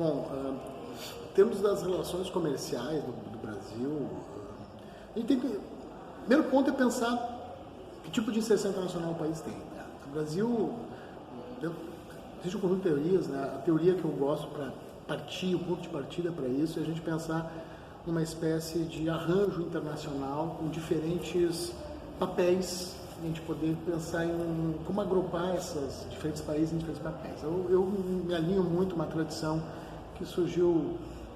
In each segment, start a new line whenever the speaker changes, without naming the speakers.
Bom, em termos das relações comerciais do Brasil, a gente tem que... O primeiro ponto é pensar que tipo de inserção internacional o país tem. O Brasil, existe um conjunto de teorias, né? A teoria que eu gosto para partir, o ponto de partida para isso, é a gente pensar numa espécie de arranjo internacional com diferentes papéis, a gente poder pensar em como agrupar esses diferentes países em diferentes papéis. Eu me alinho muito a uma tradição que surgiu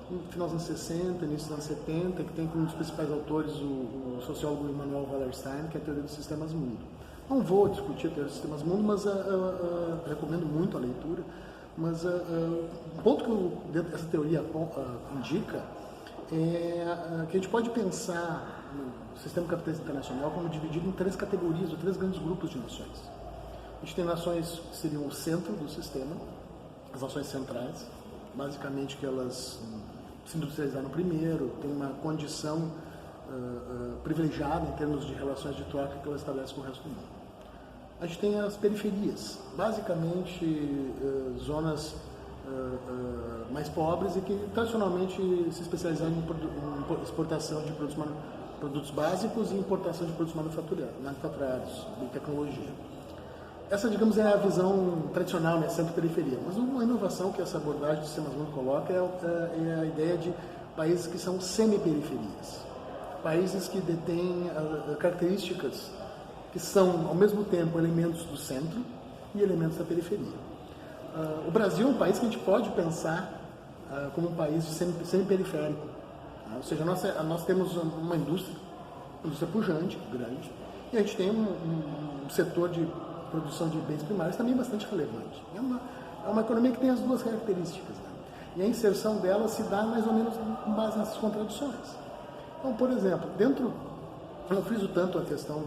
no final dos anos 60, início dos anos 70, que tem como um dos principais autores o sociólogo Emanuel Wallerstein, que é a teoria dos sistemas mundo. Não vou discutir a teoria dos sistemas mundo, mas recomendo muito a leitura. Mas o ponto que essa teoria indica é que a gente pode pensar no sistema capitalista internacional como dividido em três categorias, ou três grandes grupos de nações. A gente tem nações que seriam o centro do sistema, as nações centrais, basicamente que elas se industrializaram primeiro, têm uma condição privilegiada em termos de relações de troca que elas estabelecem com o resto do mundo. A gente tem as periferias, basicamente zonas mais pobres e que tradicionalmente se especializaram em exportação de produtos básicos e importação de produtos manufaturados e tecnologia. Essa, digamos, é a visão tradicional, né, centro-periferia. Mas uma inovação que essa abordagem de sistemas mundo coloca é a ideia de países que são semi-periferias. Países que detêm características que são, ao mesmo tempo, elementos do centro e elementos da periferia. O Brasil é um país que a gente pode pensar como um país semi-periférico. Ou seja, nós temos uma indústria pujante, grande, e a gente tem um setor de produção de bens primários também bastante relevante. É uma economia que tem as duas características, né? E a inserção dela se dá mais ou menos com base nessas contradições. Então, por exemplo, eu não friso tanto a questão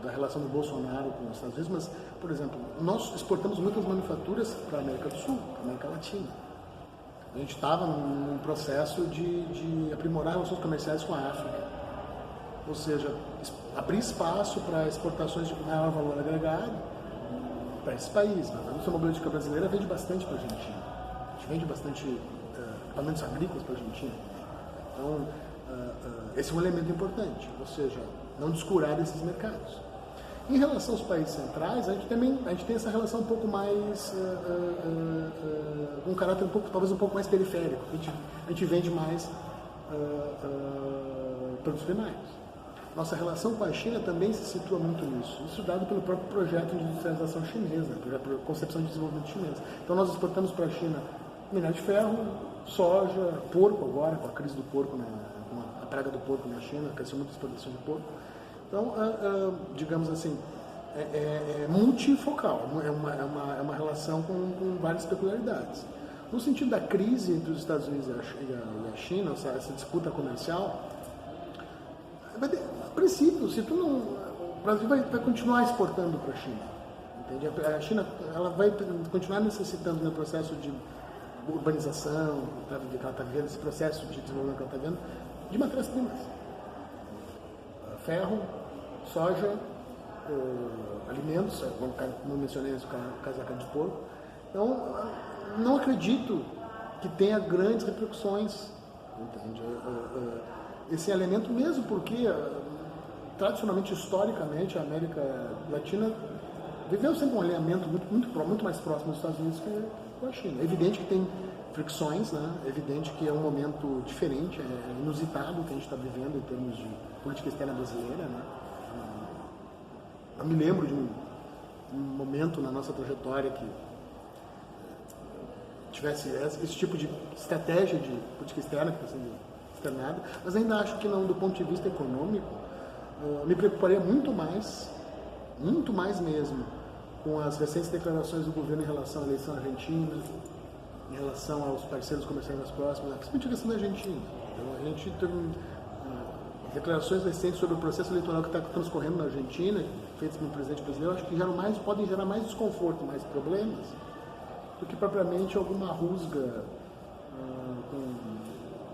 da relação do Bolsonaro com os Estados Unidos, mas, por exemplo, nós exportamos muitas manufaturas para a América do Sul, para a América Latina. A gente estava num processo de aprimorar relações comerciais com a África. Ou seja, abrir espaço para exportações de maior valor agregado para esse país. A indústria automobilística brasileira vende bastante para a Argentina. A gente vende bastante equipamentos agrícolas para a Argentina. Então, esse é um elemento importante, ou seja, não descurar desses mercados. Em relação aos países centrais, a gente tem essa relação um pouco mais, com um caráter talvez um pouco mais periférico. A gente vende mais produtos primários. Nossa relação com a China também se situa muito nisso. Isso dado pelo próprio projeto de industrialização chinesa, pela concepção de desenvolvimento chinesa. Então nós exportamos para a China minério de ferro, soja, porco agora, com a crise do porco, com a praga do porco na China, cresceu muito a exportação de porco. Então, digamos assim, é multifocal, é uma relação com várias peculiaridades. No sentido da crise entre os Estados Unidos e a China, essa disputa comercial, a princípio, o Brasil vai continuar exportando para a China. Entende? A China ela vai continuar necessitando no processo de urbanização, que ela está vivendo, esse processo de desenvolvimento que ela está vendo, de matérias-primas. Ferro, soja, alimentos, como eu mencionei no caso da carne de porco. Então, não acredito que tenha grandes repercussões, entende? Esse elemento mesmo porque, tradicionalmente, historicamente, a América Latina viveu sempre um alinhamento muito mais próximo dos Estados Unidos que com a China. É evidente que tem fricções, né? É evidente que é um momento diferente, é inusitado o que a gente está vivendo em termos de política externa brasileira, né? Eu me lembro de um momento na nossa trajetória que tivesse esse tipo de estratégia de política externa que está sendo externada, mas ainda acho que não, do ponto de vista econômico, me preocuparia muito mais mesmo, com as recentes declarações do governo em relação à eleição argentina, em relação aos parceiros comerciais mais próximos, principalmente a questão da Argentina. Então, a gente tem declarações recentes sobre o processo eleitoral que está transcorrendo na Argentina, feitas pelo presidente brasileiro, acho que podem gerar mais desconforto, mais problemas, do que propriamente alguma rusga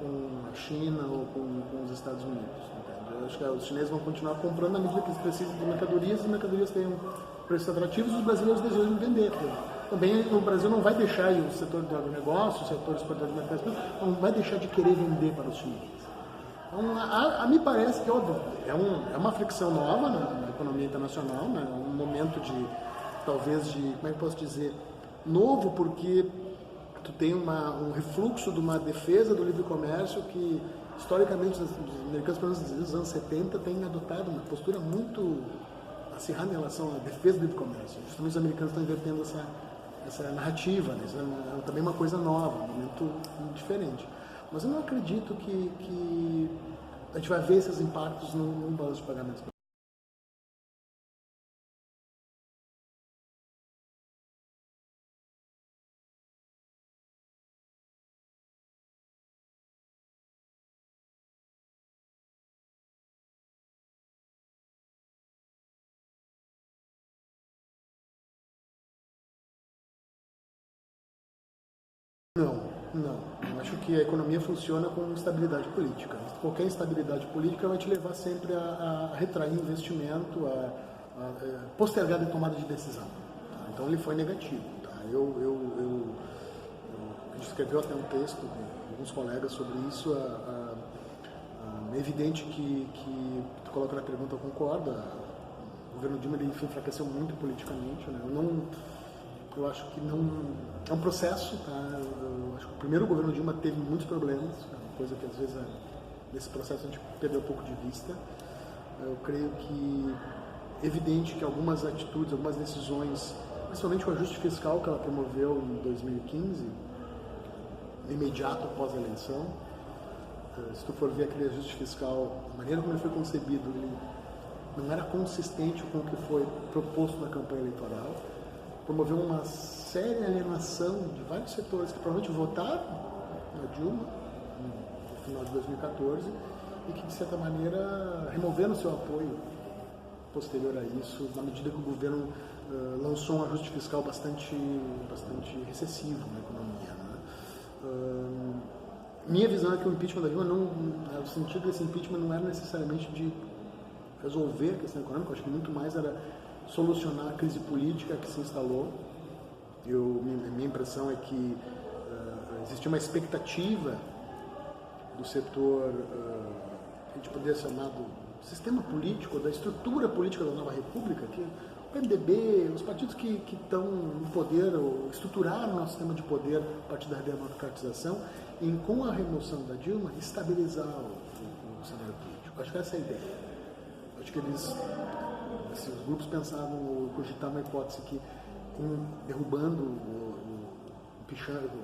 com a China ou com os Estados Unidos. Entende? Eu acho que os chineses vão continuar comprando na medida que eles precisam de mercadorias, e as mercadorias têm preços atrativos e os brasileiros desejam vender. também o Brasil não vai deixar, e o setor do agronegócio, o setor exportador de mercados, não vai deixar de querer vender para os chineses. Então, a me parece que, óbvio, é uma fricção nova na economia internacional, né? Um momento de, talvez, como é que eu posso dizer, novo, porque tu tem um refluxo de uma defesa do livre comércio que, historicamente, os americanos, pelo menos nos anos 70, têm adotado uma postura muito acirrada em relação à defesa do livre comércio. Justamente os americanos estão invertendo essa narrativa, né? Isso é também uma coisa nova, um momento diferente. Mas eu não acredito que a gente vai ver esses impactos no balanço de pagamentos. Não. Eu acho que a economia funciona com estabilidade política. Qualquer instabilidade política vai te levar sempre a retrair investimento, a postergar a tomada de decisão. Tá? Então ele foi negativo. Tá? A gente escreveu até um texto com alguns colegas sobre isso. É evidente que tu coloca na pergunta, eu concordo. O governo Dilma ele enfraqueceu muito politicamente. Né? Eu acho que não é um processo, tá? Eu acho que o primeiro governo Dilma teve muitos problemas, é uma coisa que às vezes nesse processo a gente perdeu um pouco de vista. Eu creio que é evidente que algumas atitudes, algumas decisões, principalmente o ajuste fiscal que ela promoveu em 2015, imediato após a eleição, se tu for ver aquele ajuste fiscal, a maneira como ele foi concebido, ele não era consistente com o que foi proposto na campanha eleitoral. Promoveu uma séria alienação de vários setores que provavelmente votaram na Dilma no final de 2014 e que, de certa maneira, removeram seu apoio posterior a isso, na medida que o governo lançou um ajuste fiscal bastante recessivo na economia. Né? Minha visão é que o impeachment da Dilma, o sentido desse impeachment não era necessariamente de resolver a questão econômica, eu acho que muito mais era solucionar a crise política que se instalou. Minha impressão é que existia uma expectativa do setor, que a gente poderia chamar do sistema político, da estrutura política da nova república, que o PMDB, os partidos que estão no poder, ou estruturaram o nosso sistema de poder a partir da democratização, e com a remoção da Dilma, estabilizar o cenário político. Acho que essa é a ideia. Acho que os grupos pensavam ou cogitavam a hipótese que, derrubando,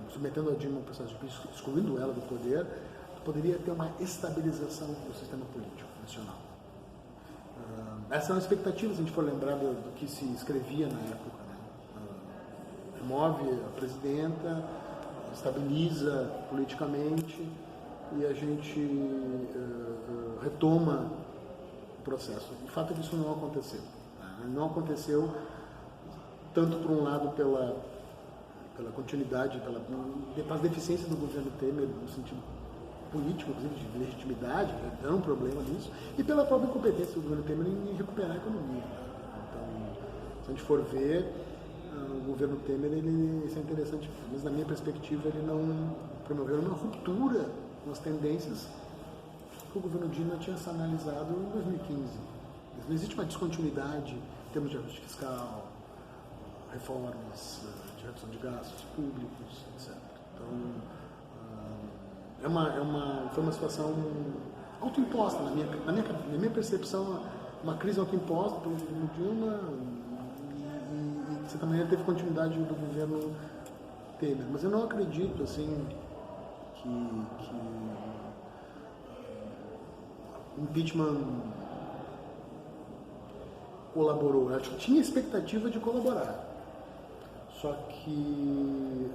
submetendo a Dilma ao processo de excluindo ela do poder, poderia ter uma estabilização do sistema político nacional. Essa é uma expectativa, se a gente for lembrar do que se escrevia na época. Né? Remove a presidenta, estabiliza politicamente e a gente retoma o processo. O fato é que isso não aconteceu. Não aconteceu tanto, por um lado, pela continuidade, pelas deficiências do governo Temer, no sentido político, inclusive de legitimidade, é um problema nisso, e pela própria incompetência do governo Temer em recuperar a economia. Então, se a gente for ver, o governo Temer, isso é interessante, mas na minha perspectiva, ele não promoveu uma ruptura nas tendências que o governo Dilma tinha analisado em 2015. Não existe uma descontinuidade em termos de ajuste fiscal, reformas de redução de gastos públicos, etc. Então, foi uma situação autoimposta, na minha percepção, uma crise autoimposta pelo governo Dilma e, de certa maneira, teve continuidade do governo Temer. Mas eu não acredito, assim, que impeachment colaborou. Eu acho que tinha expectativa de colaborar. Só que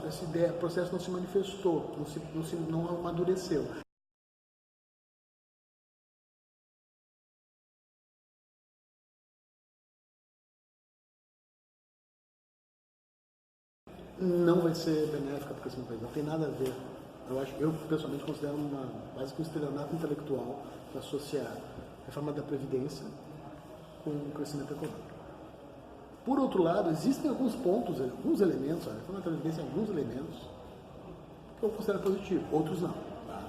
esse processo não se manifestou, não amadureceu. Não vai ser benéfica para o crescimento do país, não tem nada a ver. Eu pessoalmente considero quase que um estelionato intelectual associar a reforma da Previdência com o crescimento econômico. Por outro lado, existem alguns pontos, alguns elementos, a reforma da Previdência tem alguns elementos que eu considero positivo, outros não. Tá?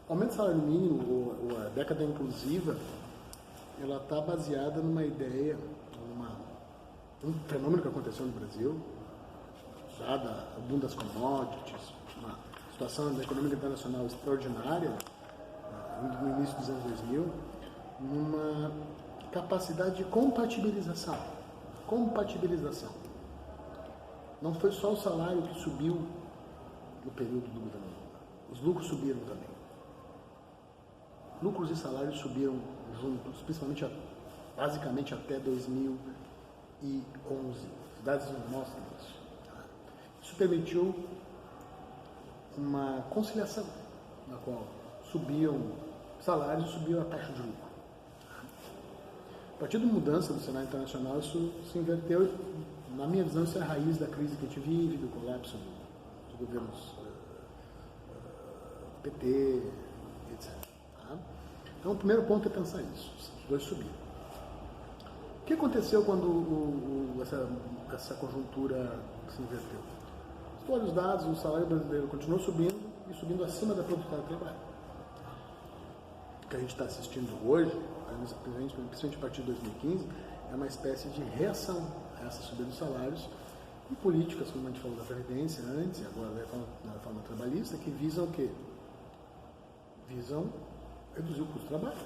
O aumento do salário mínimo, ou a década inclusiva, ela está baseada numa ideia, um fenômeno que aconteceu no Brasil, dada o boom das commodities, uma situação da economia internacional extraordinária, no início dos anos 2000, numa capacidade de compatibilização. Compatibilização. Não foi só o salário que subiu no período do governo Lula. Os lucros subiram também. Lucros e salários subiram juntos, principalmente, basicamente até 2011. Os dados mostram isso. Isso permitiu uma conciliação, na qual subiam salários e subiam a taxa de lucro. A partir da mudança do cenário internacional, isso se inverteu. Na minha visão, isso é a raiz da crise que a gente vive, do colapso dos governos PT, etc. Tá? Então, o primeiro ponto é pensar isso. Os dois subiram. O que aconteceu quando essa conjuntura se inverteu? Se olha os dados, o salário brasileiro continuou subindo e subindo acima da produtividade do trabalho. O que a gente está assistindo hoje, principalmente a partir de 2015, é uma espécie de reação a essa subida dos salários e políticas, como a gente falou da Previdência antes, e agora da reforma trabalhista, que visam o quê? Visam reduzir o custo do trabalho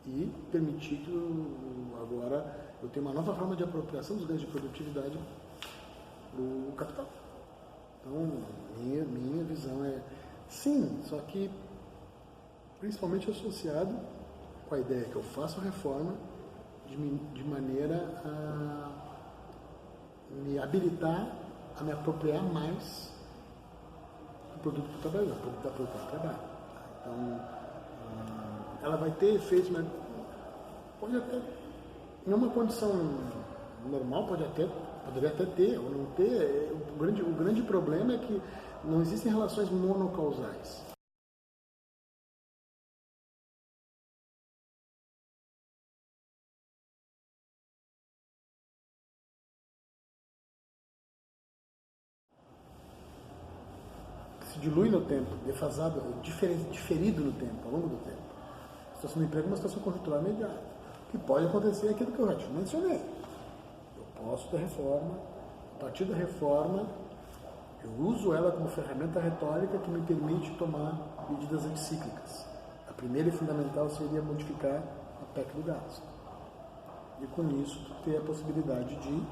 e permitir que agora eu tenha uma nova forma de apropriação dos ganhos de produtividade do capital. Então, minha visão é sim, só que principalmente associado com a ideia que eu faço a reforma de maneira a me habilitar a me apropriar mais do produto do trabalho, da produção do trabalho. Então, ela vai ter efeitos, mas pode até, em uma condição normal, poderia até ter ou não ter. O grande problema é que não existem relações monocausais. Se dilui no tempo, defasado, diferido no tempo, ao longo do tempo. A situação do emprego é uma situação conjuntural imediata. O que pode acontecer é aquilo que eu já te mencionei. Eu posso ter reforma, a partir da reforma, eu uso ela como ferramenta retórica que me permite tomar medidas anticíclicas. A primeira e fundamental seria modificar a PEC do gasto. E com isso, ter a possibilidade de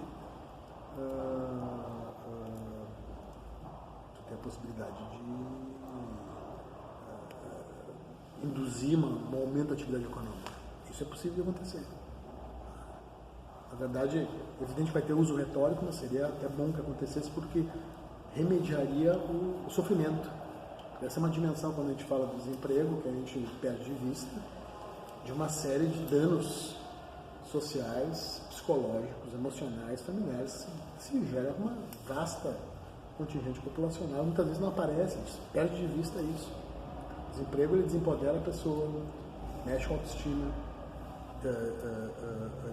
induzir um aumento da atividade econômica. Isso é possível de acontecer. Na verdade, é evidente que vai ter uso retórico, mas seria até bom que acontecesse porque remediaria o sofrimento. Essa é uma dimensão, quando a gente fala do desemprego, que a gente perde de vista, de uma série de danos sociais, psicológicos, emocionais, familiares, se gera uma vasta contingente populacional, muitas vezes não aparece, perde de vista isso. O desemprego, ele desempodera a pessoa, mexe com a autoestima,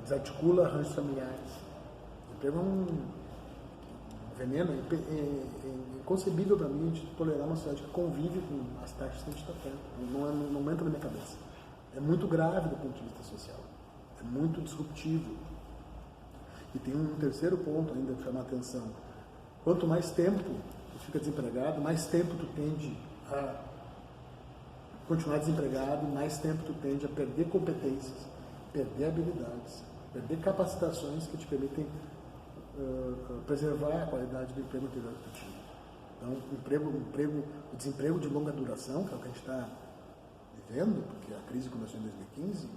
desarticula arranjos familiares. O desemprego é um veneno, é inconcebível para mim a gente tolerar uma sociedade que convive com as taxas que a gente está tendo. Não entra na minha cabeça. É muito grave do ponto de vista social. É muito disruptivo. E tem um terceiro ponto ainda que chama a atenção. Quanto mais tempo tu fica desempregado, mais tempo tu tende a continuar desempregado, mais tempo tu tende a perder competências, perder habilidades, perder capacitações que te permitem preservar a qualidade do emprego anterior que tu tinha. Então, o desemprego de longa duração, que é o que a gente está vivendo, porque a crise começou em 2015,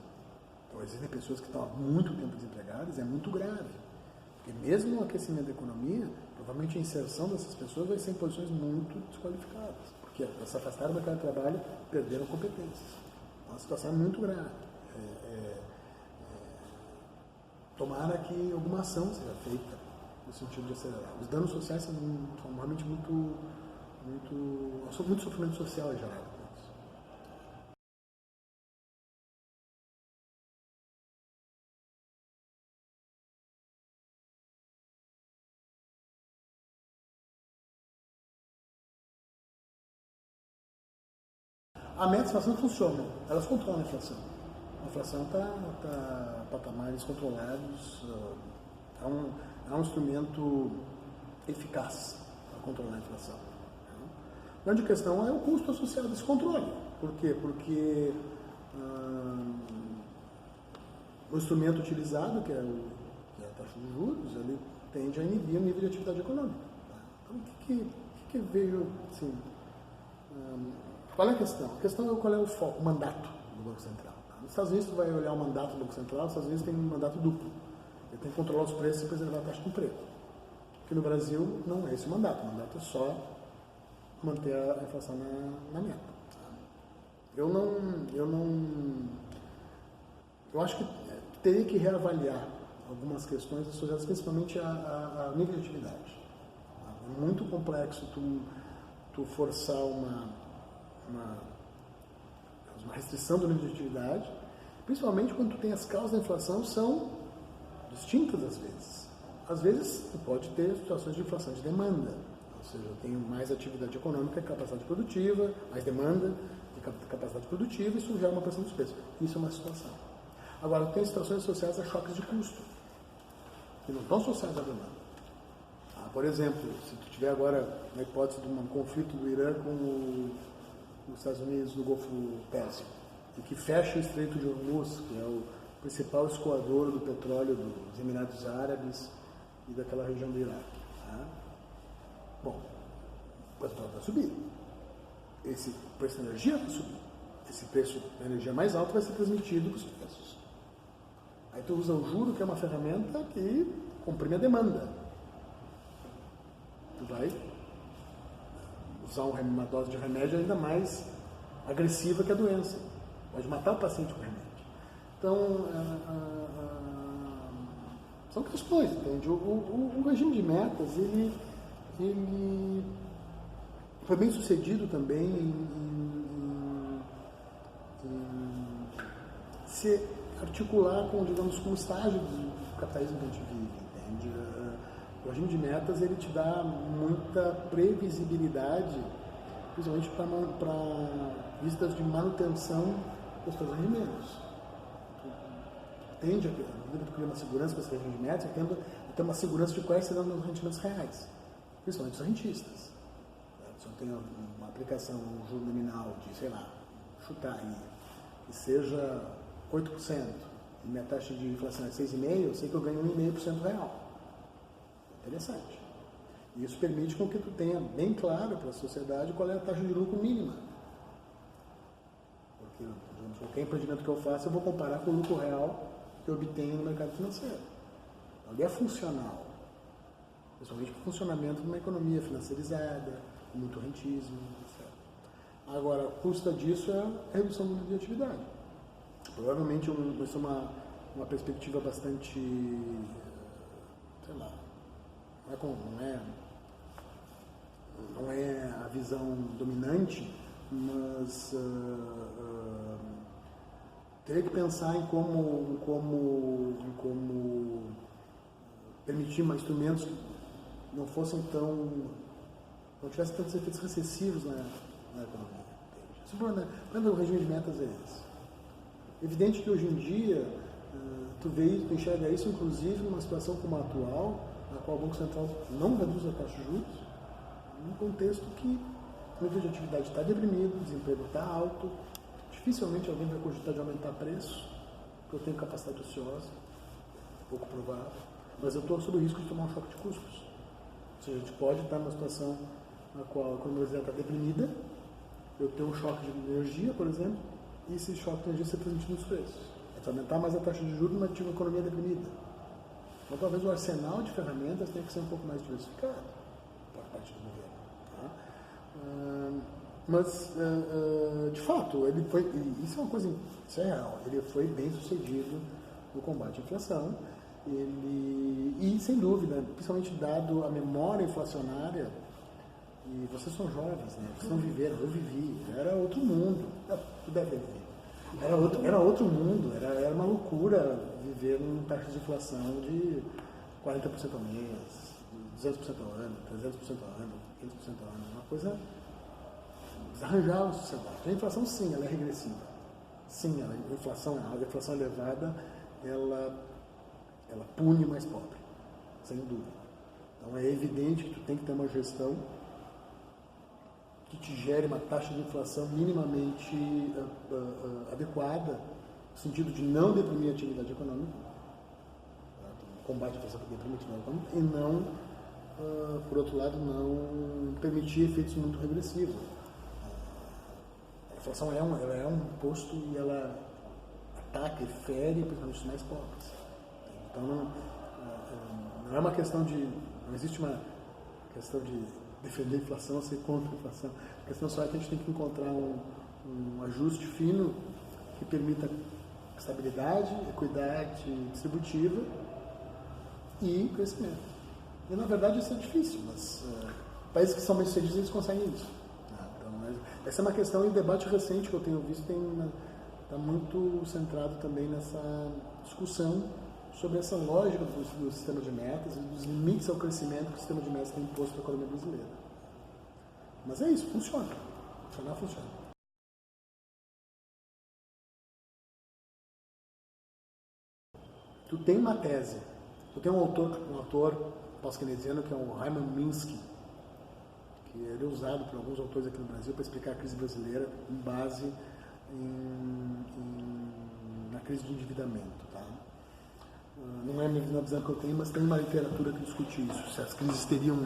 então existem pessoas que estão há muito tempo desempregadas, é muito grave. Porque mesmo no aquecimento da economia, provavelmente a inserção dessas pessoas vai ser em posições muito desqualificadas, porque se afastaram do mercado de trabalho, perderam competências. Então, a situação é muito grave. Tomara que alguma ação seja feita no sentido de acelerar. Os danos sociais são realmente muito sofrimento social é gerado com isso. A meta de inflação funciona, elas controlam a inflação. A inflação está em patamares controlados, é um instrumento eficaz para controlar a inflação. A grande questão é o custo associado a esse controle. Por quê? Porque o instrumento utilizado, que é a taxa de juros, ele tende a inibir o nível de atividade econômica. Então, o que vejo, assim, qual é a questão? A questão é qual é o foco, o mandato do Banco Central. Nos Estados Unidos, tu vai olhar o mandato do Banco Central, os Estados Unidos tem um mandato duplo. Ele tem que controlar os preços e preservar a taxa de emprego. Aqui no Brasil, não é esse o mandato. O mandato é só manter a inflação na meta. Eu acho que teria que reavaliar algumas questões associadas principalmente a nível de atividade. É muito complexo tu forçar uma restrição do nível de atividade, principalmente quando tu tem as causas da inflação são distintas às vezes. Às vezes tu pode ter situações de inflação de demanda, ou seja, eu tenho mais atividade econômica, capacidade produtiva, mais demanda de capacidade produtiva, e isso gera uma pressão dos preços. Isso é uma situação. Agora, tem situações associadas a choques de custo, que não estão associadas à demanda. Por exemplo, se tu tiver agora na hipótese de um conflito do Irã com os Estados Unidos no Golfo Pérsico, e que fecha o Estreito de Hormuz, que é o principal escoador do petróleo dos Emirados Árabes e daquela região do Iraque. Bom, o petróleo vai subir. Esse preço da energia vai subir. Esse preço da energia mais alto vai ser transmitido para os preços. Aí tu usa o juro, que é uma ferramenta que comprime a demanda. Tu vai usar uma dose de remédio ainda mais agressiva que a doença. Pode matar o paciente com remédio. Então, são questões, entende? O regime de metas, ele foi bem sucedido também em se articular com, digamos, com o estágio do capitalismo que a gente vive, entende? O regime de metas, ele te dá muita previsibilidade, principalmente para vistas de manutenção dos seus rendimentos. Tende a ter uma segurança com esse regime de metas, tendo a ter uma segurança de quais serão os rendimentos reais, principalmente os rentistas. Se eu tenho uma aplicação, um juro nominal de, sei lá, chutar aí, que seja 8%, e minha taxa de inflação é 6,5%, eu sei que eu ganho 1,5% real. Interessante. E isso permite com que tu tenha bem claro para a sociedade qual é a taxa de lucro mínima. Porque, digamos, qualquer empreendimento que eu faça, eu vou comparar com o lucro real que eu obtenho no mercado financeiro. Então, ele é funcional. Principalmente para o funcionamento de uma economia financiarizada, com muito rentismo, etc. Agora, a custa disso é a redução do nível de atividade. Provavelmente vai ser uma perspectiva bastante, sei lá, não é a visão dominante, mas teria que pensar em como permitir mais instrumentos que não fossem não tivessem tantos efeitos recessivos na economia. O problema do regime de metas é esse. Evidente que hoje em dia tu enxerga isso, inclusive, numa situação como a atual, na qual o Banco Central não reduz a taxa de juros, num contexto que o nível de atividade está deprimido, o desemprego está alto, dificilmente alguém vai cogitar de aumentar preço, porque eu tenho capacidade ociosa, pouco provável, mas eu estou sob o risco de tomar um choque de custos. Ou seja, a gente pode estar numa situação na qual a economia está deprimida, eu tenho um choque de energia, por exemplo, e esse choque de energia ser transmitido nos preços. É aumentar mais a taxa de juros, mas tive uma economia deprimida. Então, talvez o arsenal de ferramentas tenha que ser um pouco mais diversificado por parte do governo. Tá? Mas, de fato, ele foi, isso é uma coisa, isso é real, ele foi bem sucedido no combate à inflação, e sem dúvida, principalmente dado a memória inflacionária, e vocês são jovens, né? Vocês não viveram, eu vivi, era outro mundo, tu deve viver. Era outro mundo, era uma loucura viver num taxa de inflação de 40% ao mês, 200% ao ano, 300% ao ano, 500% ao ano, uma coisa desarranjava a sociedade. A inflação, sim, ela é regressiva. Sim, a inflação elevada, ela pune o mais pobre, sem dúvida. Então é evidente que tu tem que ter uma gestão que te gere uma taxa de inflação minimamente adequada, no sentido de não deprimir a atividade econômica, o combate à inflação que deprime a atividade econômica, e não, por outro lado, não permitir efeitos muito regressivos. A inflação ela é um imposto e ela ataca e fere principalmente os mais pobres. Então não é uma questão de... não existe uma questão de defender a inflação ou ser contra a inflação. A questão só é que a gente tem que encontrar um ajuste fino que permita estabilidade, equidade distributiva e crescimento. E na verdade isso é difícil, mas países que são bem sucedidos eles conseguem isso. Então, essa é uma questão e o debate recente que eu tenho visto está muito centrado também nessa discussão sobre essa lógica do sistema de metas e dos limites ao crescimento que o sistema de metas tem imposto para a economia brasileira. Mas é isso, funciona. Funcionar, funciona. Tu tem uma tese, tu tem um autor pós-keynesiano que é o Raymond Minsky, que ele é usado por alguns autores aqui no Brasil para explicar a crise brasileira com base na crise de endividamento. Tá? Não é a minha visão que eu tenho, mas tem uma literatura que discute isso. Se as crises teriam,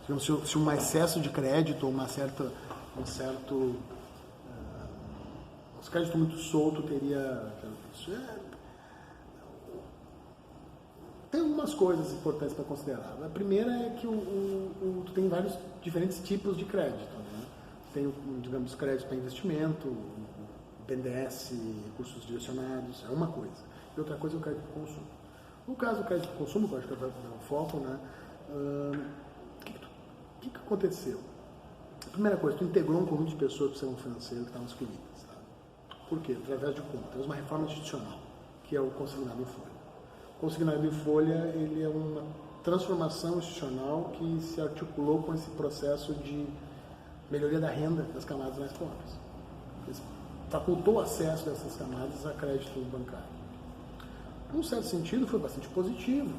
digamos, se um excesso de crédito ou os créditos muito solto teria... Tem algumas coisas importantes para considerar. A primeira é que tu tem vários diferentes tipos de crédito. Né? Tem, digamos, crédito para investimento, BNDES, recursos direcionados, é uma coisa. E outra coisa é o crédito de consumo. No caso do crédito de consumo, que eu acho que é o foco, né? O que aconteceu? A primeira coisa, tu integrou um conjunto de pessoas do sistema financeiro que estavam excluídas. Tá? Por quê? Através de como? Temos uma reforma institucional, que é o consignado em folha. O consignado em folha, ele é uma transformação institucional que se articulou com esse processo de melhoria da renda das camadas mais pobres. Facultou o acesso dessas camadas a crédito bancário. Num certo sentido, foi bastante positivo,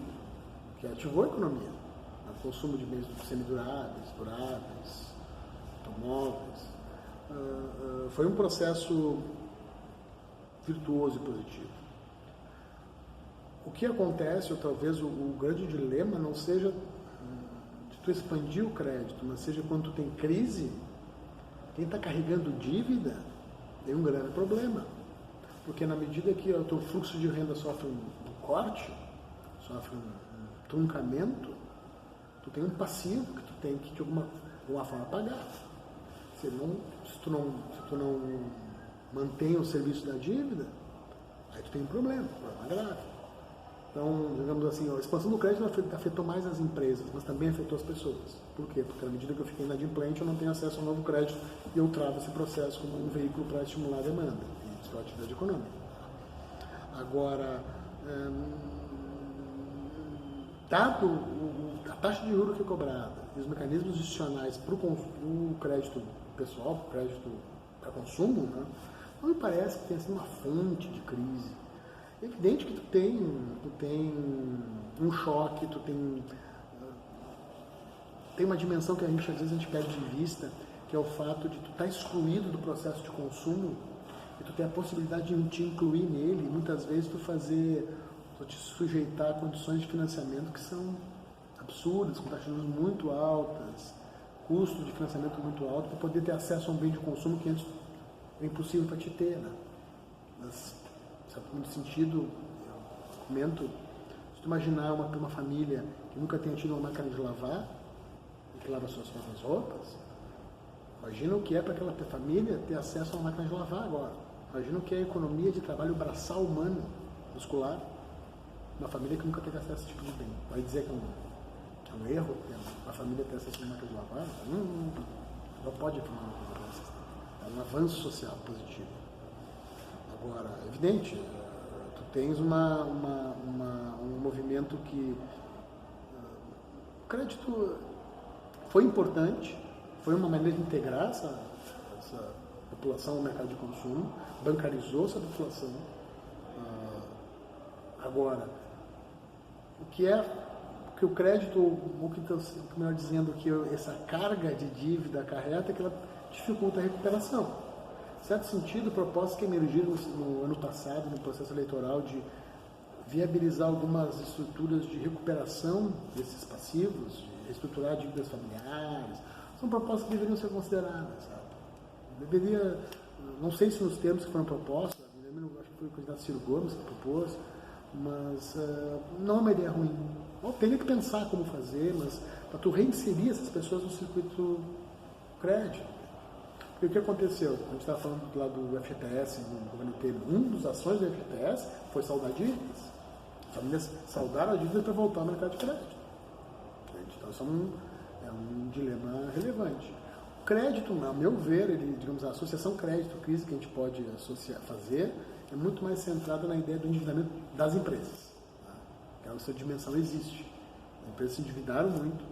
que ativou a economia. O consumo de bens semiduráveis, duráveis, automóveis. Foi um processo virtuoso e positivo. O que acontece, ou talvez o grande dilema, não seja de tu expandir o crédito, mas seja quando tu tem crise, quem está carregando dívida tem um grave problema. Porque na medida que o teu fluxo de renda sofre um corte, sofre um truncamento, tu tem um passivo que tu tem que de alguma forma pagar. Se tu não mantém o serviço da dívida, aí tu tem um problema grave. Então, digamos assim, a expansão do crédito afetou mais as empresas, mas também afetou as pessoas. Por quê? Porque na medida que eu fiquei inadimplente, eu não tenho acesso ao novo crédito e eu travo esse processo como um veículo para estimular a demanda e a atividade econômica. Agora, dado a taxa de juros que é cobrada e os mecanismos institucionais para o crédito pessoal, para o crédito para consumo, né, não me parece que tenha sido uma fonte de crise. É evidente que tu tem um choque, tu tem uma dimensão que às vezes a gente perde de vista, que é o fato de tu estar excluído do processo de consumo e tu ter a possibilidade de te incluir nele, e muitas vezes tu te sujeitar a condições de financiamento que são absurdas, com taxas de juros muito altas, custo de financiamento muito alto, para poder ter acesso a um bem de consumo que antes é impossível para te ter, né? Mas, no sentido, eu comento, se tu imaginar uma família que nunca tenha tido uma máquina de lavar, e que lava suas próprias roupas, Imagina o que é para aquela família ter acesso a uma máquina de lavar agora. Imagina o que é a economia de trabalho braçal humano, muscular, uma família que nunca teve acesso a esse tipo de bem. Vai dizer que é um erro a família ter acesso a uma máquina de lavar? Não pode afirmar uma coisa dessas. É um avanço social positivo. Agora, é evidente, tu tens um movimento que o crédito foi importante, foi uma maneira de integrar essa população ao mercado de consumo, bancarizou essa população. Agora, o que o crédito, o que melhor dizendo, que essa carga de dívida acarreta é que ela dificulta a recuperação. Em certo sentido, propostas que emergiram no ano passado, no processo eleitoral, de viabilizar algumas estruturas de recuperação desses passivos, de reestruturar dívidas familiares, são propostas que deveriam ser consideradas, sabe? Não sei se nos termos que foram propostos, acho que foi o candidato Ciro Gomes que propôs, mas não é uma ideia ruim. Teria que pensar como fazer, mas para tu reinserir essas pessoas no circuito crédito. E o que aconteceu? A gente estava falando lá do FGTS no governo Temer. Uma das ações do FGTS foi saldar dívidas. As famílias saldaram a dívida para voltar ao mercado de crédito. Então, isso é um dilema relevante. O crédito, a meu ver, digamos, a associação crédito-crise que a gente pode fazer é muito mais centrada na ideia do endividamento das empresas. Tá? Essa dimensão existe. As empresas se endividaram muito,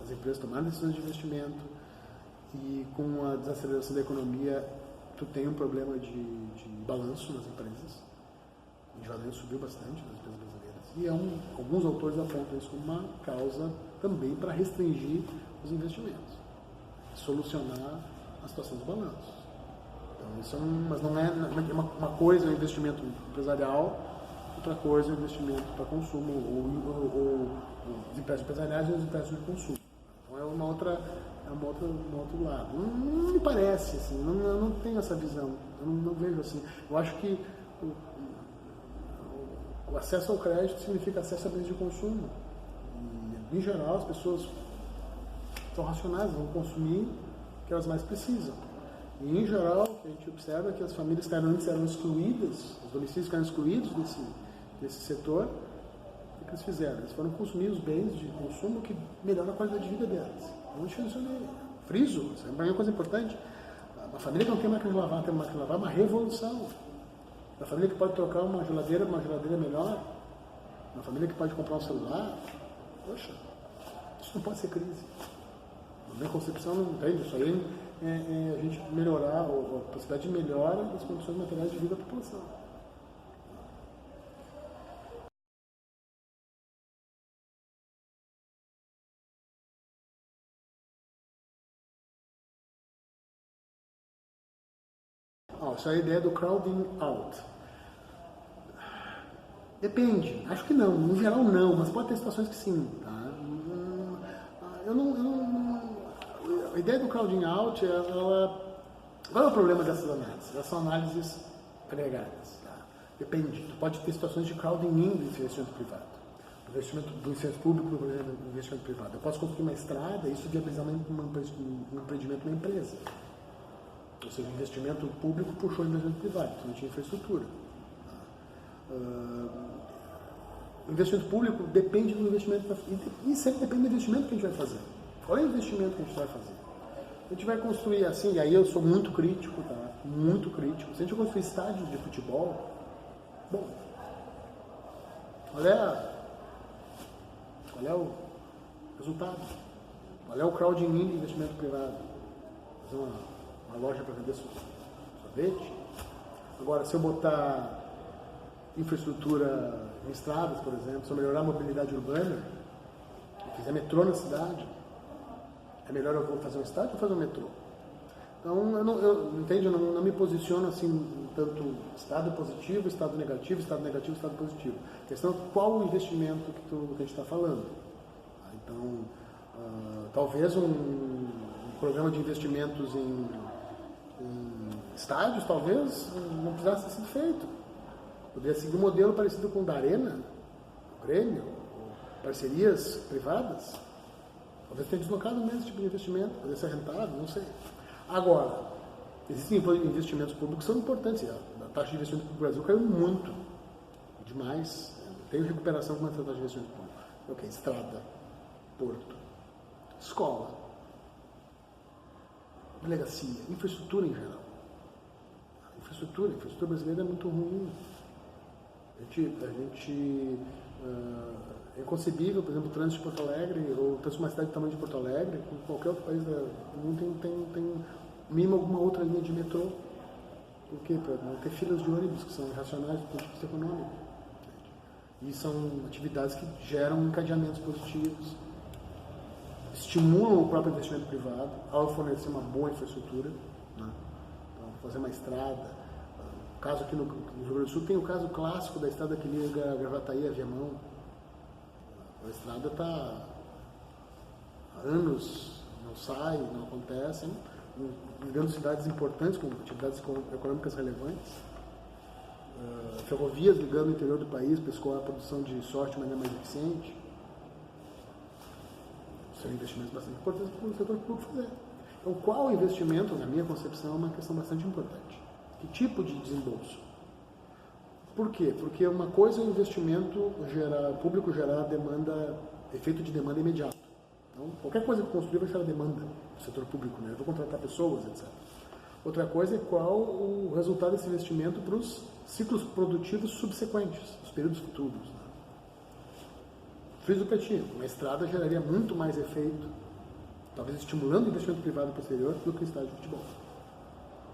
as empresas tomaram decisões de investimento, e com a desaceleração da economia, tu tem um problema de balanço nas empresas. O endividamento subiu bastante nas empresas brasileiras. E alguns autores apontam isso como uma causa também para restringir os investimentos, solucionar a situação dos balanços. Então, mas não é uma coisa é o investimento empresarial, outra coisa é o investimento para consumo, ou os empréstimos empresariais e os empréstimos de consumo. Então é um outro lado. Não me parece, assim, eu não tenho essa visão, eu não vejo assim. Eu acho que o acesso ao crédito significa acesso a bens de consumo. E, em geral, as pessoas são racionais, vão consumir o que elas mais precisam. E, em geral, o que a gente observa é que as famílias que antes eram excluídas, os domicílios que eram excluídos desse setor, o que eles fizeram? Eles foram consumir os bens de consumo que melhoram a qualidade de vida delas. Não mencionei. Friso, isso é uma coisa importante. Uma família que não tem máquina de lavar, tem uma máquina de lavar, é uma revolução. Uma família que pode trocar uma geladeira melhor. Uma família que pode comprar um celular. Poxa, isso não pode ser crise. Na minha concepção não tem. Isso aí é a gente melhorar, a possibilidade de melhora das condições materiais de vida da população. Isso é a ideia do crowding out. Depende, acho que não, no geral não, mas pode ter situações que sim. Tá? A ideia do crowding out, qual é o problema dessas análises? Essas são análises agregadas. Tá? Depende, tu pode ter situações de crowding in do investimento privado. Do investimento público do investimento privado. Eu posso construir uma estrada e isso viabilizar um empreendimento na empresa. Ou seja, o investimento público puxou o investimento privado, então não tinha infraestrutura. O investimento público depende do investimento, e sempre depende do investimento que a gente vai fazer. Qual é o investimento que a gente vai fazer? A gente vai construir assim, e aí eu sou muito crítico, tá? Muito crítico. Se a gente construir estádios de futebol, bom, qual é o resultado? Qual é o crowding in de investimento privado? Fazer uma loja para vender sorvete. Agora, se eu botar infraestrutura em estradas, por exemplo, se eu melhorar a mobilidade urbana, e fizer metrô na cidade, é melhor eu fazer um estádio ou fazer um metrô? Então, eu não me posiciono assim, tanto estado positivo, estado negativo, estado positivo. A questão é qual o investimento que a gente está falando. Então, talvez um programa de investimentos em estádios, talvez não precisasse ter sido feito. Poderia seguir um modelo parecido com o da Arena, o Grêmio, parcerias privadas. Talvez tenha deslocado mesmo esse tipo de investimento, poderia ser rentável, não sei. Agora, existem investimentos públicos que são importantes. A taxa de investimento no Brasil caiu muito, demais. Tem recuperação com a taxa de investimento público. Ok, estrada, porto, escola, delegacia, infraestrutura em geral. A infraestrutura brasileira é muito ruim. É inconcebível, por exemplo, o trânsito de Porto Alegre, ou o trânsito de uma cidade do tamanho de Porto Alegre, como qualquer outro país do mundo tem mínimo alguma outra linha de metrô. Por quê? Para não ter filas de ônibus que são irracionais do ponto de vista econômico. E são atividades que geram encadeamentos positivos, estimulam o próprio investimento privado ao fornecer uma boa infraestrutura, né? Então, fazer uma estrada. O caso aqui no Rio Grande do Sul tem o caso clássico da estrada que liga Gravataí a Viamão. A estrada está há anos, não sai, não acontece, né? Ligando cidades importantes com atividades econômicas relevantes, ferrovias ligando o interior do país para escoar a produção de soja de maneira mais eficiente. São investimentos bastante importantes para o setor público fazer. Então, qual investimento, na minha concepção, é uma questão bastante importante. Que tipo de desembolso? Por quê? Porque uma coisa é o investimento público gerar efeito de demanda imediato. Então, qualquer coisa que construir vai gerar demanda do setor público, né? Eu vou contratar pessoas, etc. Outra coisa é qual o resultado desse investimento para os ciclos produtivos subsequentes, os períodos futuros. Né? Friso para ti, uma estrada geraria muito mais efeito, talvez estimulando o investimento privado posterior, do que o estádio de futebol.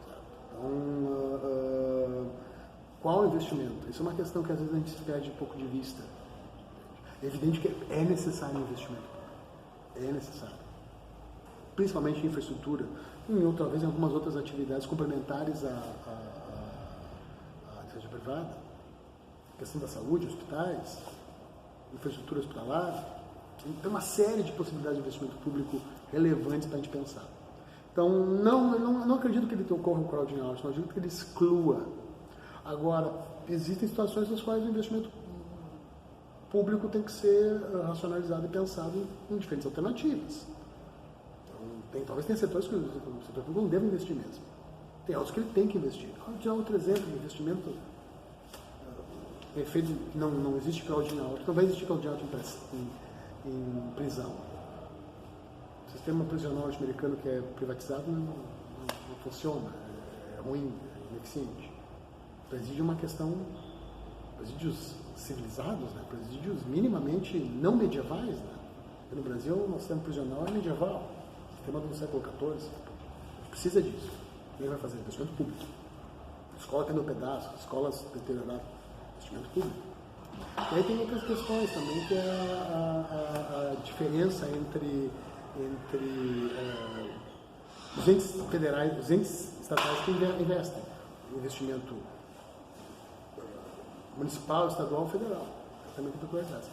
Certo? Então, qual o investimento? Isso é uma questão que às vezes a gente se perde um pouco de vista. É evidente que é necessário investimento. É necessário. Principalmente em infraestrutura, talvez em algumas outras atividades complementares à iniciativa privada, questão da saúde, hospitais, infraestrutura hospitalar. Tem uma série de possibilidades de investimento público relevantes para a gente pensar. Então, não acredito que ele ocorra um crowding out, não acredito que ele exclua. Agora, existem situações nas quais o investimento público tem que ser racionalizado e pensado em diferentes alternativas. Então, talvez tenha setores que o setor público não deve investir mesmo. Tem outros que ele tem que investir. Vou tirar outro exemplo de investimento efeito, não existe crowding out, não vai existir crowding out em prisão. O sistema prisional norte-americano que é privatizado não funciona, é ruim, é ineficiente. Presídio é uma questão, presídios civilizados, né? Presídios minimamente não medievais. Né? No Brasil, o nosso sistema prisional é medieval, sistema do século XIV. Precisa disso. Quem vai fazer? Investimento público. Escola tendo pedaço, escolas deterioradas, investimento público. E aí tem outras questões também, que é a diferença entre os entes federais, os entes estatais que investem. Investimento municipal, estadual, federal. Também tem peculiaridades.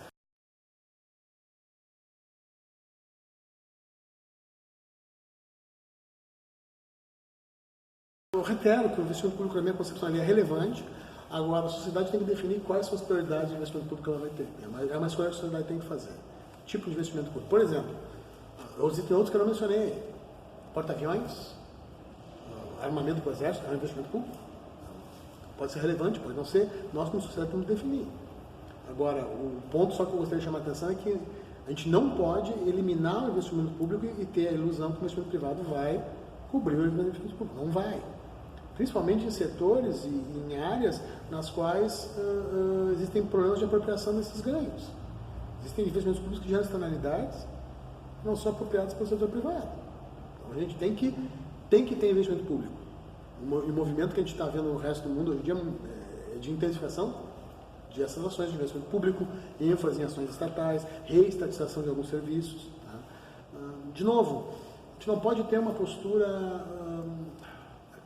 Eu reitero que o investimento público, na minha concepção, ali é relevante. Agora, a sociedade tem que definir quais são as prioridades de investimento público que ela vai ter. É uma escolha que a sociedade tem que fazer. Tipo de investimento público. Por exemplo, existem outros que eu não mencionei. Porta-aviões, armamento do exército, é um investimento público. Pode ser relevante, pode não ser. Nós, como sociedade, temos que definir. Agora, o ponto só que eu gostaria de chamar a atenção é que a gente não pode eliminar o investimento público e ter a ilusão que o investimento privado vai cobrir o investimento público. Não vai. Principalmente em setores e em áreas nas quais existem problemas de apropriação desses ganhos. Existem investimentos públicos que geram externalidades que não são apropriados pelo setor privado. Então, a gente tem que ter investimento público. O movimento que a gente está vendo no resto do mundo hoje em dia é de intensificação de essas ações de investimento público, ênfase em ações estatais, reestatização de alguns serviços. Tá? De novo, a gente não pode ter uma postura,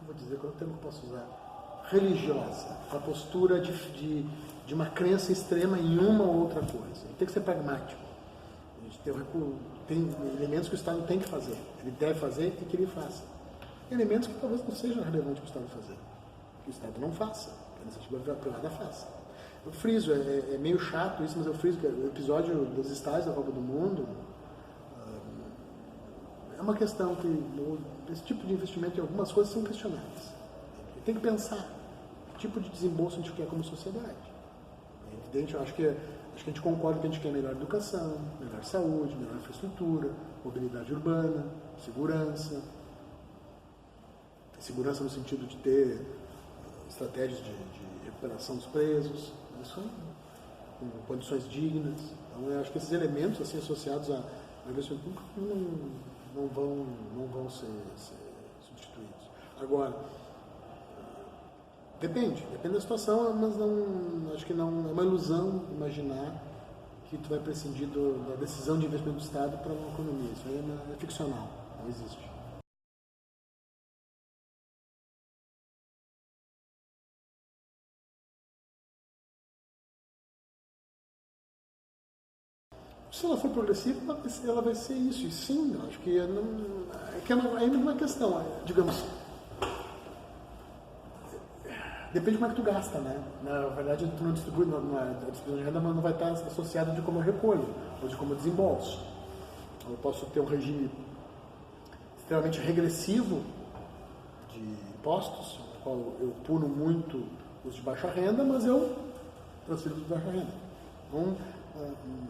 vou dizer, qual é o termo que eu posso usar? Religiosa, uma postura de uma crença extrema em uma ou outra coisa. Tem que ser pragmático. A gente tem elementos que o Estado tem que fazer, ele deve fazer e que ele faça. Elementos que talvez não sejam relevantes para o Estado fazer, que o Estado não faça, que a iniciativa privada faça. Eu friso, é meio chato isso, mas eu friso que o episódio dos estádios da Copa do Mundo uma questão que esse tipo de investimento em algumas coisas são questionáveis. Tem que pensar que tipo de desembolso a gente quer como sociedade. É evidente, eu acho que a gente concorda que a gente quer melhor educação, melhor saúde, melhor infraestrutura, mobilidade urbana, segurança. Segurança no sentido de ter estratégias de recuperação dos presos, isso, com condições dignas. Então, eu acho que esses elementos assim, associados ao investimento público não vão ser substituídos. Agora, depende da situação, mas acho que não é uma ilusão imaginar que tu vai prescindir da decisão de investimento do Estado para uma economia. Isso aí é ficcional, não existe. Se ela for progressiva, ela vai ser isso. E sim, eu acho que ainda uma questão, digamos, depende de como é que tu gasta, né? Na verdade, tu não distribui, a distribuição de renda não vai estar associada de como eu recolho, ou de como eu desembolso. Eu posso ter um regime extremamente regressivo de impostos, no qual eu puno muito os de baixa renda, mas eu transfiro os de baixa renda. Então,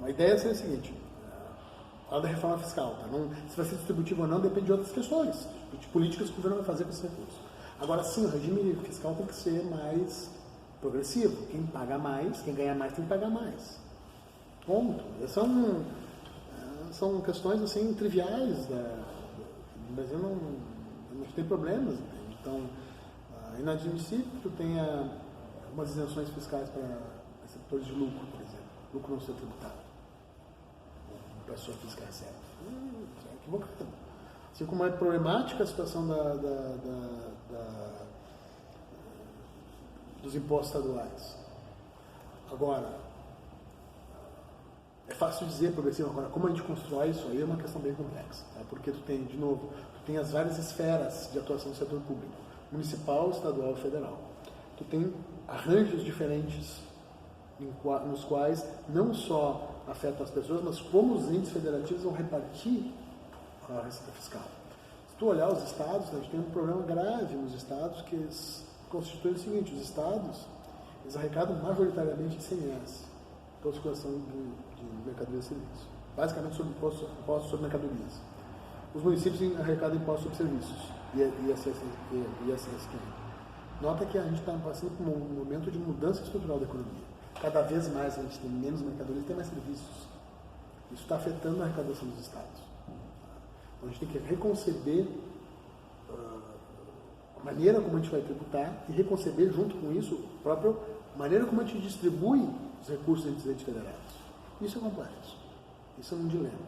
a ideia seria a seguinte, fala da reforma fiscal, tá? Se vai ser distributivo ou não depende de outras questões, de políticas que o governo vai fazer com esses recursos. Agora sim, o regime fiscal tem que ser mais progressivo, quem paga mais, quem ganha mais tem que pagar mais. Ponto. São questões assim triviais, no Brasil não tem problemas, entende? Então, é inadmissível que tu tenha algumas isenções fiscais para receptores de lucro, por exemplo. Lucro não ser tributado. Uma pessoa física recebe. Isso é equivocado. Assim como é problemática a situação dos impostos estaduais. Agora, é fácil dizer progressivo. Agora, como a gente constrói isso aí é uma questão bem complexa. Tá? Porque tu tem as várias esferas de atuação do setor público. Municipal, estadual e federal. Tu tem arranjos diferentes nos quais não só afetam as pessoas, mas como os entes federativos vão repartir a receita fiscal. Se tu olhar os estados, a gente tem um problema grave nos estados que constitui o seguinte, os estados eles arrecadam majoritariamente ICMS, toda a circulação de mercadorias e serviços, basicamente sobre impostos sobre mercadorias. Os municípios arrecadam impostos sobre serviços, ISS. Nota que a gente está passando por um momento de mudança estrutural da economia. Cada vez mais a gente tem menos mercadorias e tem mais serviços. Isso está afetando a arrecadação dos estados. Então a gente tem que reconceber a maneira como a gente vai tributar e reconceber junto com isso a própria maneira como a gente distribui os recursos entre os entes federados. Isso é complexo. Isso é um dilema.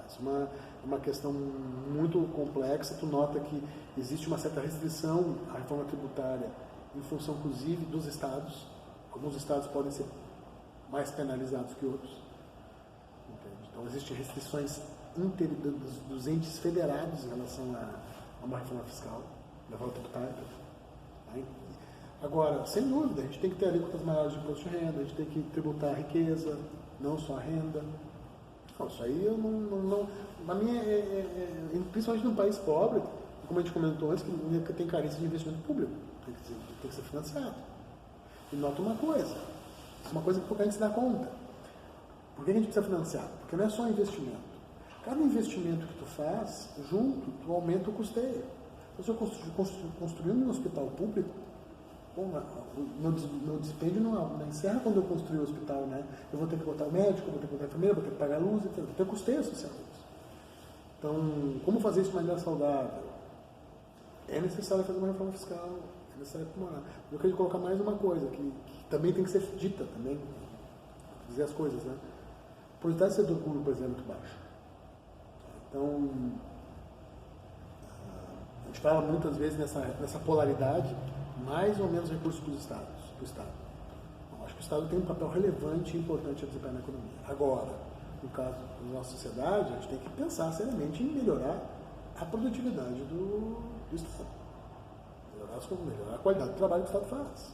Isso é uma questão muito complexa. Tu nota que existe uma certa restrição à reforma tributária em função, inclusive, dos estados. Alguns estados podem ser mais penalizados que outros. Entende? Então, existem restrições dos entes federados em relação a uma reforma fiscal, reforma tributária. Tá? Agora, sem dúvida, a gente tem que ter alíquotas maiores de imposto de renda, a gente tem que tributar a riqueza, não só a renda. Não, isso aí eu não na minha, principalmente num país pobre, como a gente comentou antes, que tem carência de investimento público, tem que ser financiado. E nota uma coisa, isso é uma coisa que pouca gente se dá conta. Por que a gente precisa financiar? Porque não é só investimento. Cada investimento que tu faz, junto, tu aumenta o custeio. Então, se eu construir um hospital público, meu dispêndio não encerra quando eu construir o hospital, né? Eu vou ter que botar o médico, vou ter que botar a enfermeira, vou ter que pagar a luz, etc. Vou ter custeio social. Então, como fazer isso de maneira saudável? É necessário fazer uma reforma fiscal. Eu queria colocar mais uma coisa, que também tem que ser dita, também, dizer as coisas, né? A porcentagem do setor público, por exemplo, é muito baixa. Então, a gente fala muitas vezes nessa polaridade, mais ou menos recursos para o Estado. Então, acho que o Estado tem um papel relevante e importante a desempenhar na economia. Agora, no caso da nossa sociedade, a gente tem que pensar seriamente em melhorar a produtividade do Estado. Melhorar a qualidade do trabalho que o Estado faz,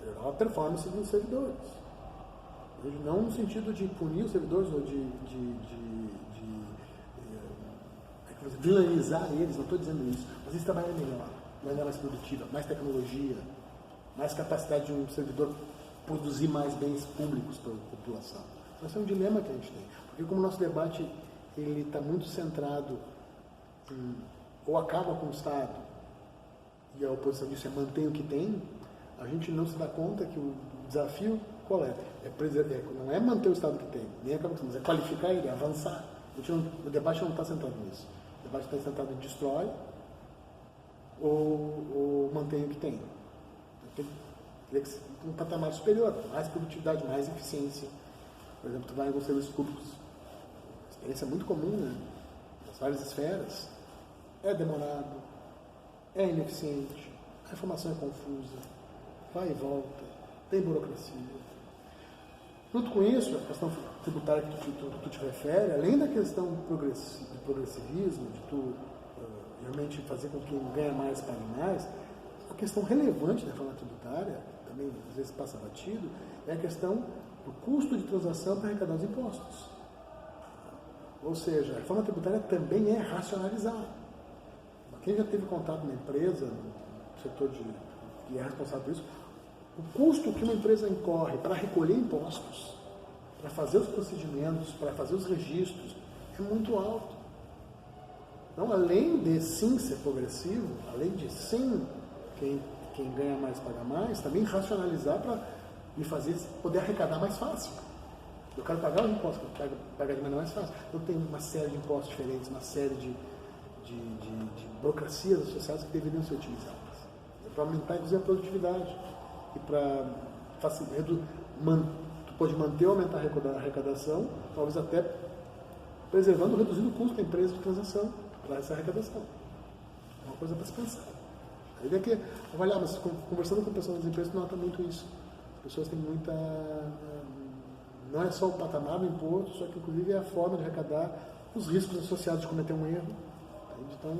melhorar a performance dos servidores. Não no sentido de punir os servidores ou de vilanizar eles, não estou dizendo isso, mas eles trabalham melhor, de maneira mais produtiva, mais tecnologia, mais capacidade de um servidor produzir mais bens públicos para a população. Esse é um dilema que a gente tem, porque como o nosso debate ele está muito centrado em ou acaba com o Estado e a oposição disso é manter o que tem, a gente não se dá conta que o desafio qual é? Não é manter o Estado que tem, nem acaba com isso, mas é qualificar ele, é avançar. O debate não está centrado nisso. O debate está centrado em destrói ou mantém o que tem. Teria que ser um patamar superior, mais produtividade, mais eficiência. Por exemplo, tu vai em alguns serviços públicos, experiência muito comum, né? Nas várias esferas. É demorado, é ineficiente, a informação é confusa, vai e volta, tem burocracia. Junto com isso, a questão tributária que tu te refere, além da questão de progressivismo, de tu realmente fazer com que quem ganha mais pague mais, a questão relevante da reforma tributária, também às vezes passa batido, é a questão do custo de transação para arrecadar os impostos. Ou seja, a reforma tributária também é racionalizar. Quem já teve contato com uma empresa, no setor que é responsável por isso, o custo que uma empresa incorre para recolher impostos, para fazer os procedimentos, para fazer os registros, é muito alto. Então, além de sim ser progressivo, além de sim quem ganha mais paga mais, também racionalizar para me fazer poder arrecadar mais fácil. Eu quero pagar os impostos, eu quero pagar de maneira mais fácil. Então, tem uma série de impostos diferentes, uma série de burocracias associadas que deveriam ser utilizadas. Para aumentar, inclusive, a produtividade. E para tu pode manter ou aumentar a arrecadação, talvez até preservando ou reduzindo o custo da empresa de transação para essa arrecadação. É uma coisa para se pensar. A ideia é que, olha, mas conversando com pessoas das empresas, tu nota muito isso. As pessoas têm muita... Não é só o patamar do imposto, só que, inclusive, é a forma de arrecadar os riscos associados de cometer um erro. Então,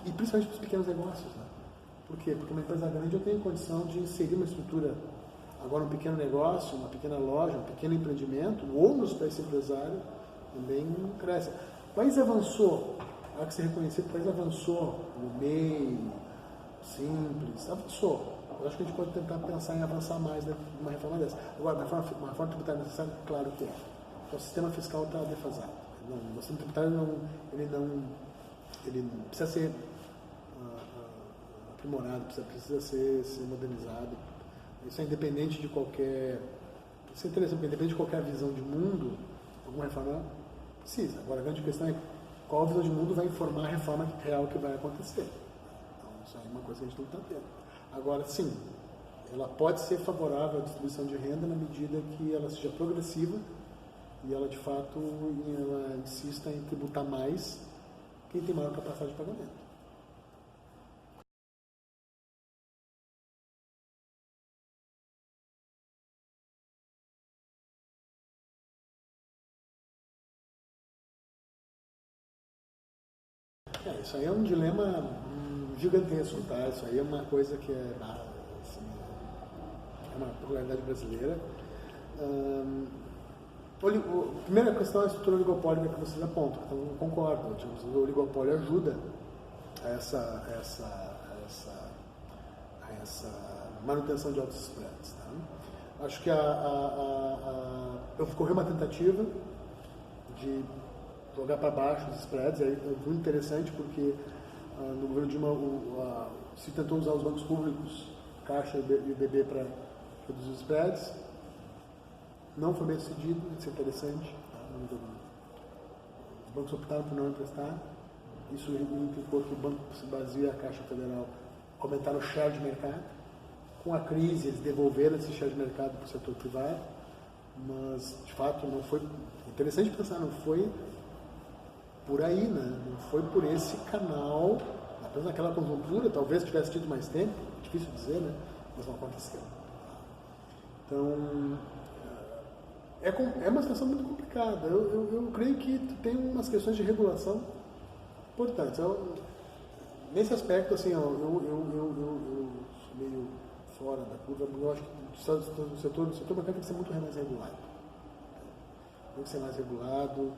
e principalmente para os pequenos negócios, né? Por quê? Porque uma empresa grande eu tenho condição de inserir uma estrutura, agora um pequeno negócio, uma pequena loja, um pequeno empreendimento, o ônus para esse empresário também cresce. O país avançou, há que ser reconhecido, o país avançou no MEI, simples, avançou. Eu acho que a gente pode tentar pensar em avançar mais numa reforma dessa. Agora, uma reforma tributária necessária, claro que é. Então, o sistema fiscal está defasado. O sistema tributário ele precisa ser aprimorado, precisa ser modernizado. Isso é independente de qualquer... Isso é interessante, independente de qualquer visão de mundo, alguma reforma precisa. Agora, a grande questão é qual visão de mundo vai informar a reforma real que vai acontecer. Então, isso aí é uma coisa que a gente tem que estar atento. Agora, sim, ela pode ser favorável à distribuição de renda na medida que ela seja progressiva e ela, de fato, ela insista em tributar mais quem tem maior capacidade de pagamento. Isso aí é um dilema gigantesco, tá? Isso aí é uma coisa que assim, é uma peculiaridade brasileira. A primeira questão é a estrutura oligopólica que vocês apontam. Então, eu concordo. O oligopólio ajuda a essa manutenção de altos spreads. Tá? Acho que ocorreu uma tentativa de jogar para baixo os spreads. Aí é muito interessante porque no governo Dilma se tentou usar os bancos públicos, Caixa e BB, para reduzir os spreads. Não foi bem sucedido, isso é interessante. Os bancos optaram por não emprestar. Isso implicou que o Banco do Brasil e a Caixa Federal aumentaram o share de mercado. Com a crise, eles devolveram esse share de mercado para o setor privado, mas, de fato, não foi... Interessante pensar, não foi por aí, né? Não foi por esse canal, apenas naquela conjuntura, talvez tivesse tido mais tempo, difícil dizer, né? Mas não aconteceu. Então... É uma situação muito complicada. Eu creio que tem umas questões de regulação importantes. Nesse aspecto, assim, eu sou meio fora da curva, mas eu acho que o setor bancário tem que ser muito mais regulado. Tem que ser mais regulado.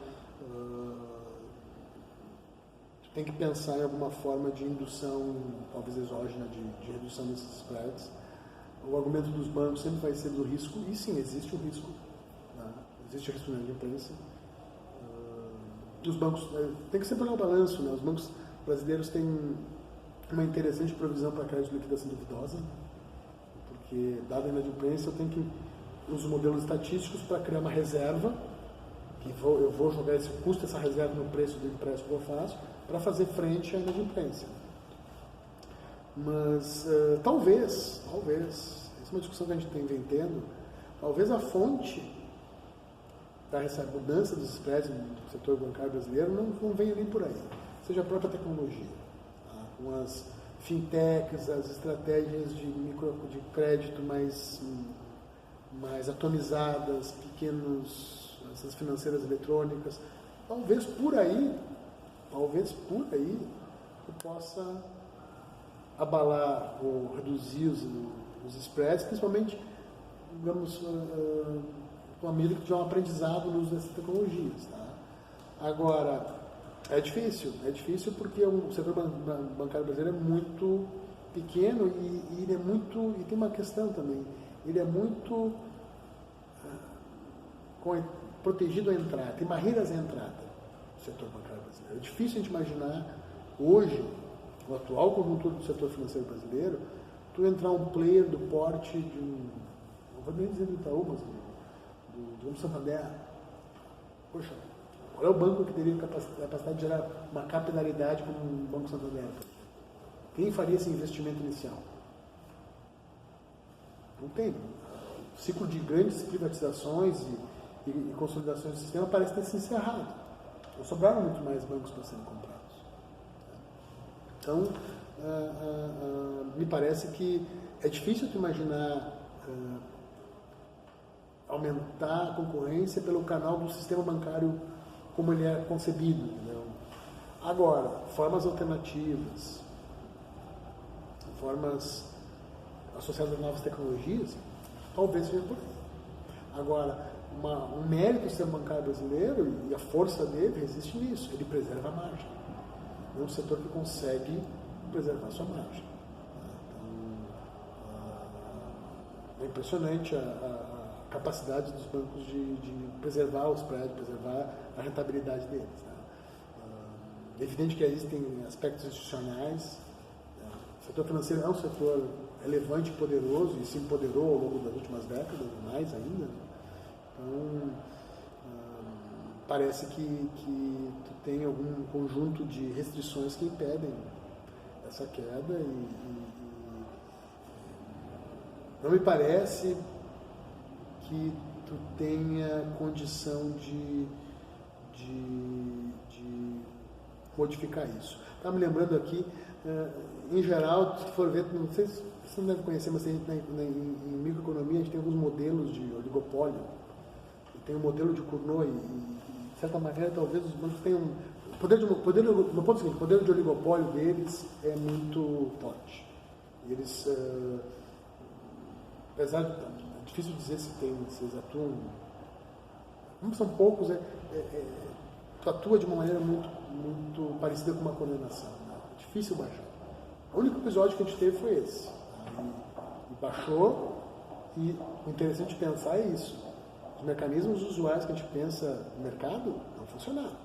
tem que pensar em alguma forma de indução, talvez exógena, de redução desses spreads. O argumento dos bancos sempre vai ser do risco, e sim, existe um risco, né? Existe risco na imprensa. Os bancos, tem que sempre olhar o balanço, né? Os bancos brasileiros têm uma interessante provisão para crédito de liquidação duvidosa, porque, dada a inadimplência, eu tenho que usar modelos estatísticos para criar uma reserva, eu vou jogar esse custo, essa reserva no preço do empréstimo que eu faço, para fazer frente à inadimplência. Mas talvez, essa é uma discussão que a gente tem tendo, talvez a fonte dessa mudança dos spreads no setor bancário brasileiro não venha nem por aí, seja a própria tecnologia, tá? Com as fintechs, as estratégias de crédito mais atomizadas, essas financeiras eletrônicas, talvez por aí eu possa abalar ou reduzir os spreads, principalmente, digamos, com a medida que tiver um aprendizado no uso dessas tecnologias. Tá? Agora, é difícil porque o setor bancário brasileiro é muito pequeno e ele é muito, e tem uma questão também, ele é muito protegido à entrada, tem barreiras à entrada do setor bancário brasileiro. É difícil a gente imaginar hoje, o atual conjuntura do setor financeiro brasileiro, tu entrar um player do porte de não vou nem dizer do Itaú, mas do Santander. Poxa, qual é o banco que teria capacidade de gerar uma capilaridade como um Banco Santander? Quem faria esse investimento inicial? Não tem. O ciclo de grandes privatizações e consolidações do sistema parece ter se encerrado. Não sobraram muito mais bancos para serem comprados. Então, me parece que é difícil tu imaginar aumentar a concorrência pelo canal do sistema bancário como ele é concebido. Entendeu? Agora, formas alternativas, formas associadas a novas tecnologias, talvez seja por aí. Agora, um mérito do sistema bancário brasileiro e a força dele resiste nisso, ele preserva a margem. É um setor que consegue preservar a sua margem. Então, é impressionante a capacidade dos bancos de preservar os prédios, preservar a rentabilidade deles. Né? É evidente que existem aspectos institucionais. O setor financeiro é um setor relevante e poderoso, e se empoderou ao longo das últimas décadas, mais ainda. Então, parece que tu tem algum conjunto de restrições que impedem essa queda e não me parece que tu tenha condição de modificar isso. Estava me lembrando aqui, em geral, se for ver, não sei se você não deve conhecer, mas em microeconomia a gente tem alguns modelos de oligopólio. Tem o modelo de Cournot de certa maneira, talvez os bancos tenham... No ponto seguinte, o poder de oligopólio deles é muito forte. E eles, apesar de... É difícil dizer se eles atuam... Como são poucos, tu atua de uma maneira muito parecida com uma coordenação. Né? É difícil baixar. O único episódio que a gente teve foi esse. E baixou, e o interessante de pensar é isso. Os mecanismos usuais que a gente pensa no mercado não funcionaram.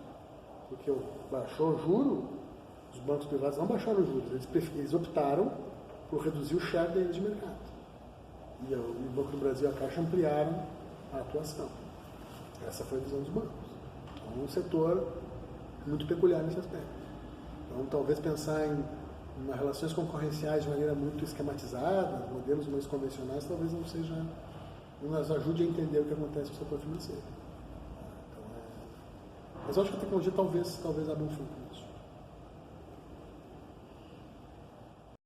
Porque baixou o juro, os bancos privados não baixaram os juros, eles optaram por reduzir o share deles de mercado. E o Banco do Brasil e a Caixa ampliaram a atuação. Essa foi a visão dos bancos. Então, um setor muito peculiar nesse aspecto. Então, talvez pensar em relações concorrenciais de maneira muito esquematizada, modelos mais convencionais, talvez não seja... nos ajude a entender o que acontece no setor financeiro. Então, mas eu acho que a tecnologia talvez abra um fruto nisso.